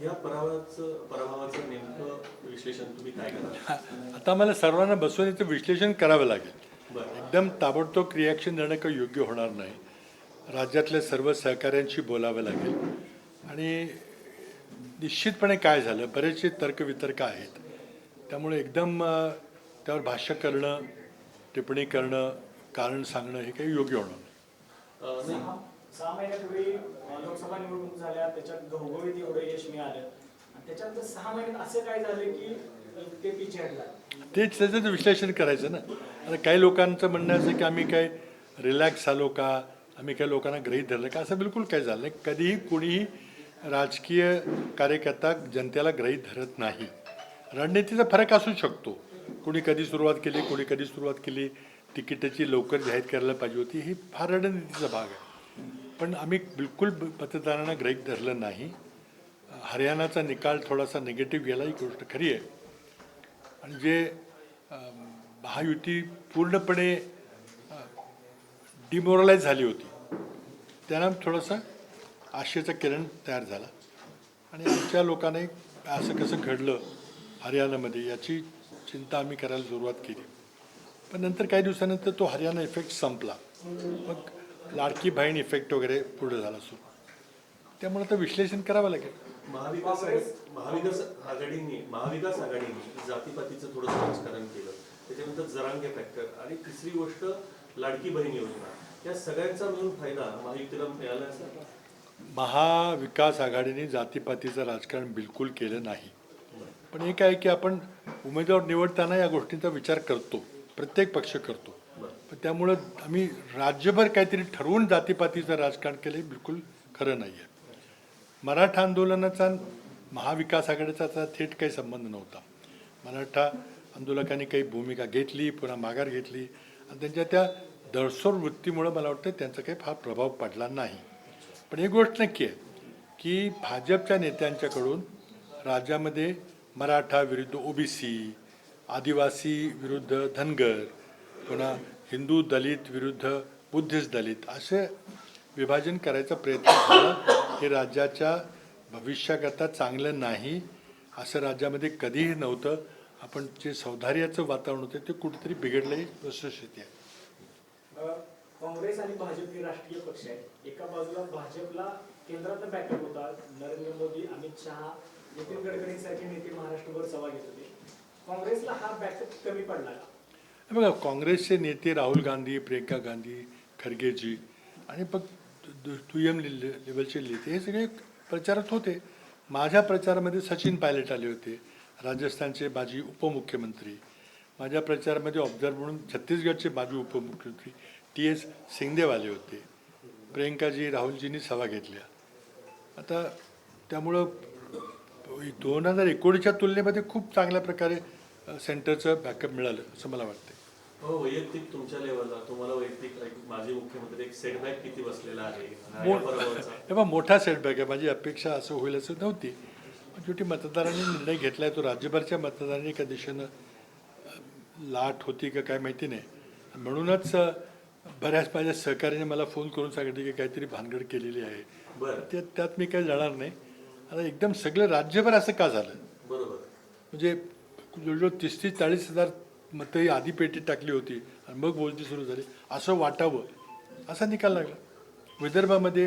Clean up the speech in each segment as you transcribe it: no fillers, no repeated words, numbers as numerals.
या पराभवाचं नेमकं विश्लेषण तुम्ही काय कराल? आता मला सर्वांना बसून याचं विश्लेषण करावं लागेल. बरं. एकदम ताबडतोब रिॲक्शन देणं काही योग्य होणार नाही. राज्यातल्या सर्व सहकाऱ्यांशी बोलावं लागेल आणि निश्चितपणे काय झालं, बरेचसे तर्कवितर्क आहेत. त्यामुळे एकदम त्यावर भाष्य करणं, टिप्पणी करणं, कारण सांगणं हे काही योग्य होणार नाही. नाही. 6 महिन्यापूर्वी लोकसभा निवडणूक झाल्या, त्याच्यात घवघवीत एवढं यश मिळालं आणि त्याच्यानंतर 6 महिन्यात असं काय झालं की ते पिछे हटला? तेच त्याचं विश्लेषण करायचं ना. आता काही लोकांचं म्हणणं असं की आम्ही काय रिलॅक्स झालो का, आम्ही काही लोकांना गृहीत धरलं का, असं बिलकुल काही झालं नाही. कधीही कोणीही राजकीय कार्यकर्ता जनतेला गृहीत धरत नाही. रणनीतीचा फरक असू शकतो. कोणी कधी सुरुवात केली, कोणी कधी सुरुवात केली, तिकिटाची लवकर जाहीर करायला पाहिजे होती, ही फार रणनीतीचा भाग आहे. पण आम्ही बिलकुल मतदारांना गृहीत धरलं नाही. हरियाणाचा निकाल थोडासा निगेटिव्ह गेला, ही गोष्ट खरी आहे. आणि जे महायुती पूर्णपणे डिमोरलाइज झाली होती, त्यांना थोडंसं आशेचा किरण तयार झाला आणि आमच्या लोकांनी असं कसं घडलं हरियाणामध्ये याची चिंता आम्ही करायला सुरुवात केली. पण नंतर काही दिवसानंतर तो हरियाणा इफेक्ट संपला. मग लाडकी बहीण इफेक्ट वगैरे पुढे झाला सुरू. त्यामुळे तर विश्लेषण करावं लागेल. महाविकास आघाडीने जातीपातीचं थोडंसं राजकारण केलं, त्याच्यानंतर जरांगे फॅक्टर आणि तिसरी गोष्ट लाडकी बहीण योजना, या सगळ्यांचा मिळून फायदा महायुतीला मिळाला असेल. महाविकास आघाडीने जातीपातीचं राजकारण बिलकुल केलं नाही. पण एक आहे की आपण उमेदवार निवडताना या गोष्टींचा विचार करतो, प्रत्येक पक्ष करतो. पण त्यामुळं आम्ही राज्यभर काहीतरी ठरवून जातीपातीचं राजकारण केलं हे बिलकुल खरं नाही आहे. मराठा आंदोलनाचा महाविकास आघाडीचा थेट काही संबंध नव्हता. मराठा आंदोलकांनी काही भूमिका घेतली, पुन्हा माघार घेतली आणि त्यांच्या त्या दडसोड वृत्तीमुळं मला वाटतं त्यांचा काही फार प्रभाव पडला नाही. पण एक गोष्ट नक्की आहे की भाजपच्या नेत्यांच्याकडून राज्यामध्ये मराठा विरुद्ध ओबीसी, आदिवासी विरुद्ध धनगर, पुन्हा हिंदू दलित विरुद्ध बुद्धिस्ट दलित असे विभाजन करायचा प्रयत्न झाला. हे राज्याच्या भविष्याकरता चांगलं नाही, असं राज्यामध्ये कधीही नव्हतं. आपण जे सौधार्याचं वातावरण होतं ते कुठेतरी बिघडलंही वस्तुस्थिती आहे. काँग्रेस आणि भाजप हे राष्ट्रीय पक्ष आहेत. एका बाजूला भाजपला केंद्रात बॅकअप होता, नरेंद्र मोदी, अमित शहा, नितीन गडकरी सारखे नेते महाराष्ट्रभर सभा घेत होते. काँग्रेसला हा बॅकअप कमी पडला का? बघा, काँग्रेसचे नेते राहुल गांधी, प्रियंका गांधी, खरगेजी आणि दुय्यम लेवलचे नेते हे सगळे प्रचारात होते. माझ्या प्रचारामध्ये सचिन पायलट आले होते, राजस्थानचे माजी उपमुख्यमंत्री. माझ्या प्रचारामध्ये ऑब्झर्वर म्हणून छत्तीसगडचे माजी उपमुख्यमंत्री TS सिंगदेव आले होते. प्रियंकाजी, राहुलजींनी सभा घेतल्या. आता त्यामुळं 2019च्या तुलनेमध्ये खूप चांगल्या प्रकारे सेंटरचं बॅकअप मिळालं असं मला वाटतं. हो, वैयक्तिक तुमच्या लेवलला तुम्हाला वैयक्तिक माजी मुख्यमंत्री एक सेटबॅक किती बसलेला आहे? तेव्हा मोठा सेटबॅक आहे. माझी अपेक्षा असं होईल असं नव्हती. पण शेवटी मतदारांनी निर्णय घेतला आहे, तो राज्यभरच्या मतदारांनी एका दिशेनं लाट होती का काय माहिती नाही. म्हणूनच बऱ्याच माझ्या सहकार्याने मला फोन करून सांगितले की काहीतरी भानगड केलेली आहे. त्यात मी काही जाणार नाही. आता एकदम सगळं राज्यभर असं का झालं? बरोबर. म्हणजे जवळजवळ 30-40 हजार मतं ही आधी पेटीत टाकली होती आणि मग बोलती सुरू झाली, असं वाटावं असा निकाल लागला. विदर्भामध्ये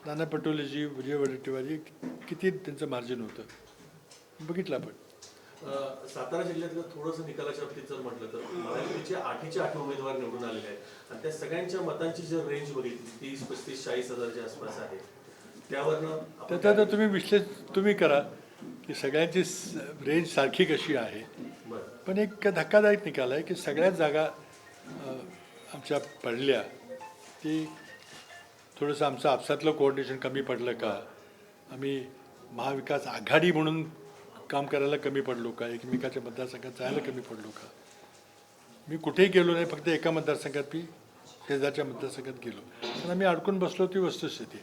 नाना पटोलेजी, विजय वडेट्टीवार किती त्यांचं मार्जिन होतं बघितलं आपण. सातारा जिल्ह्यातलं थोडंसं निकालाच्या बाबतीत जर म्हटलं तर महायुतीचे 8चे 8 उमेदवार निवडून आलेले आहेत आणि त्या सगळ्यांच्या मतांची जर रेंज बघितली 30, 35, 40 हजारच्या आसपास आहे. त्यावरनं तर तुम्ही तुम्ही करा की सगळ्यांची रेंज सारखी कशी आहे. पण एक धक्कादायक निकाल आहे की सगळ्याच जागा आमच्या पडल्या. ती थोडंसं आमचं आपसातलं कोऑर्डिनेशन कमी पडलं का, आम्ही महाविकास आघाडी म्हणून काम करायला कमी पडलो का, एकमेकाच्या मतदारसंघात जायला कमी पडलो का. मी कुठेही गेलो नाही, फक्त एका मतदारसंघात मी शेजारच्या मतदारसंघात गेलो. पण आम्ही अडकून बसलो ती वस्तुस्थिती.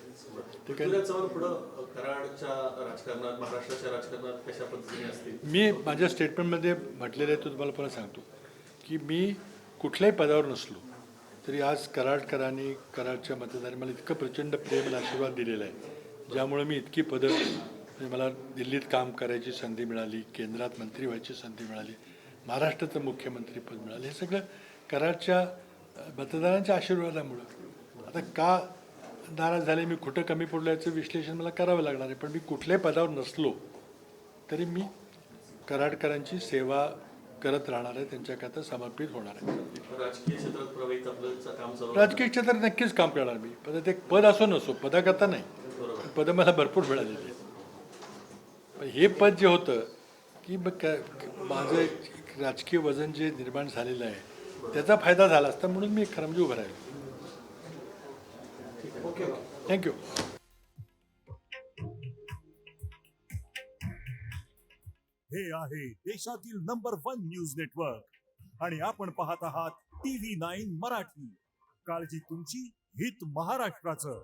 ते काय कराडच्या राजकारणात, महाराष्ट्राच्या राजकारणात कशा पद्धतीने असतील? मी माझ्या स्टेटमेंटमध्ये म्हटलेलं आहे, तो तुम्हाला पुन्हा सांगतो की मी कुठल्याही पदावर नसलो तरी आज कराडकरांनी, कराडच्या मतदारांनी मला इतकं प्रचंड प्रेम आणि आशीर्वाद दिलेला आहे, ज्यामुळे मी इतकी पदं म्हणजे मला दिल्लीत काम करायची संधी मिळाली, केंद्रात मंत्री व्हायची संधी मिळाली, महाराष्ट्राचं मुख्यमंत्रीपद मिळालं. हे सगळं कराडच्या मतदारांच्या आशीर्वादामुळं. आता का नाराज झाले, मी कुठं कमी पडलो याचं विश्लेषण मला करावं लागणार आहे. पण मी कुठल्याही पदावर नसलो तरी मी कराडकरांची सेवा करत राहणार आहे, त्यांच्याकरता समर्पित होणार आहे. राजकीय क्षेत्रात प्रवेश आपलं काम चालू राजकीय क्षेत्रात नक्कीच काम करणार मी. पण ते पद असो नसो, पदाकरता नाही. बरोबर. पदं मला भरपूर मिळालेली आहेत. पण हे पद जे होतं की माझं एक राजकीय वजन जे निर्माण झालेलं आहे त्याचा फायदा झाला असता म्हणून मी खरं म्हणजे उभं राहिलो. थँक्यू. हे आहे देशातील नंबर 1 न्यूज नेटवर्क आणि आपण पाहत आहात TV9 मराठी. काळजी तुमची, हित महाराष्ट्राचं.